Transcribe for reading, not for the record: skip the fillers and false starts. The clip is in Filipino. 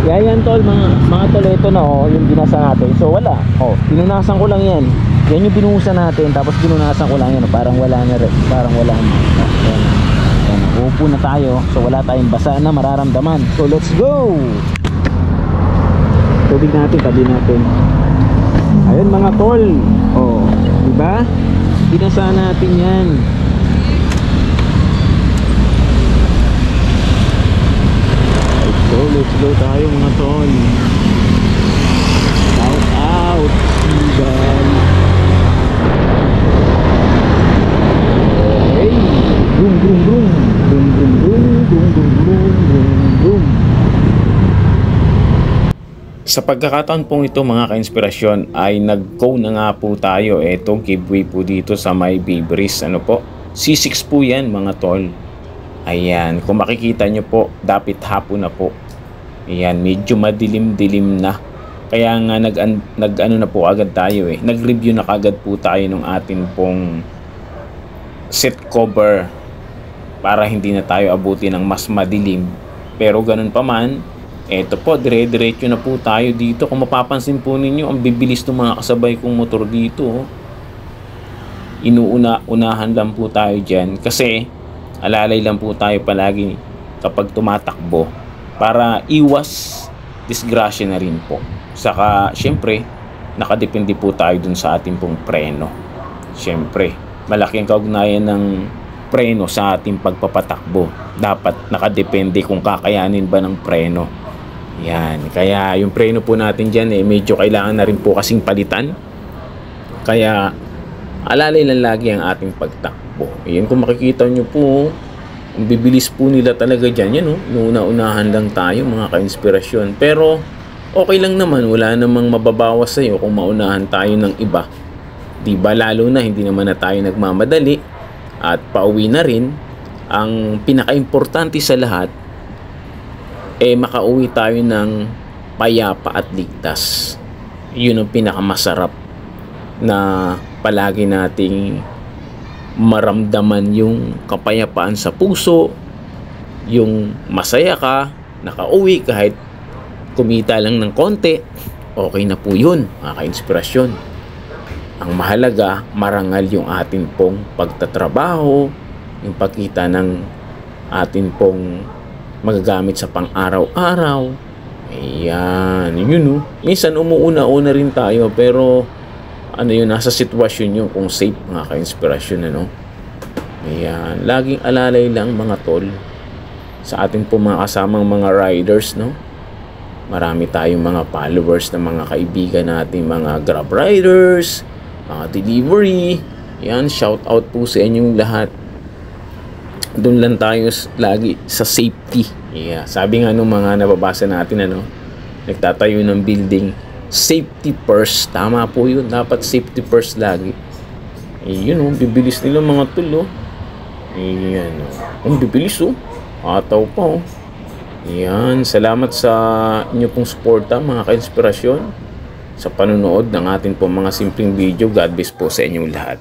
Yan tol, mga tol, ito na oh, yung binasa natin. So wala. Oh, pinunasan ko lang yan. Yan yung binuhusan natin, tapos pinunasan ko lang yan. Parang wala na rin. Parang wala na. Yan. Yan. Uupo na tayo. So wala tayong basa na mararamdaman. So let's go! Tubig natin, tabi natin. Ayun mga tol. Oh, diba? Binasa natin yan. So let's go tayo mga tol. Shout out Sigal. Hey, boom boom boom boom boom boom boom boom boom boom boom. Sa pagkakataon pong ito mga ka-inspirasyon ay nag-go na nga po tayo. Ito giveaway po dito sa my Baberies. Ano po? C6 po yan mga tol. Ayan, kung makikita nyo po, dapat hapon na po. Ayan, medyo madilim-dilim na. Kaya nga nag-ano na po agad tayo eh. Nag-review na kagad po tayo ng atin pong set cover para hindi na tayo abuti ng mas madilim. Pero ganun pa man, eto po, dire-diretso na po tayo dito. Kung mapapansin po ninyo, ang bibilis ng mga kasabay kong motor dito. Unahan lang po tayo dyan kasi alalay lang po tayo palagi kapag tumatakbo para iwas disgrasya na rin po. Saka syempre nakadepende po tayo dun sa ating pong preno. Syempre malaki ang kaugnayan ng preno sa ating pagpapatakbo. Dapat nakadepende kung kakayanin ba ng preno. Yan, kaya yung preno po natin dyan medyo kailangan na rin po kasing palitan. Kaya alalay lang lagi ang ating pagtakbo. Ayan, kung makikita nyo po, ang bibilis po nila talaga dyan. Yan o, unahan lang tayo mga ka-inspirasyon. Pero okay lang naman, wala namang mababawas sa'yo kung maunahan tayo ng iba. Diba, lalo na hindi naman na tayo nagmamadali at pauwi na rin. Ang pinaka-importante sa lahat, makauwi tayo ng payapa at ligtas. Yun ang pinakamasarap na palagi nating maramdaman yung kapayapaan sa puso, yung masaya ka, nakauwi kahit kumita lang ng konti, okay na po yun mga ka-inspirasyon. Ang mahalaga, marangal yung atin pong pagtatrabaho, yung pagkita ng atin pong magagamit sa pang-araw-araw. Ayan, yun minsan umuuna-una rin tayo pero ano yun, nasa sitwasyon nyo kung safe mga ka-inspirasyon, ano. Ayan, laging alalay lang mga tol sa ating po mga kasamang mga riders, no. Marami tayong mga followers na mga kaibigan natin, mga grab riders, mga delivery. Ayan, shout out po sa inyong lahat. Doon lang tayo lagi sa safety. Yeah, sabi nga nung mga nababasa natin, ano, nagtatayo ng building, safety first. Tama po yun. Dapat safety first lagi. Yun bibilis nila mga tol. Ayan ang bibilis Ataw pa Ayan. Salamat sa inyo pong suporta mga ka-inspirasyon sa panunood ng ating pong mga simpleng video. God bless po sa inyong lahat.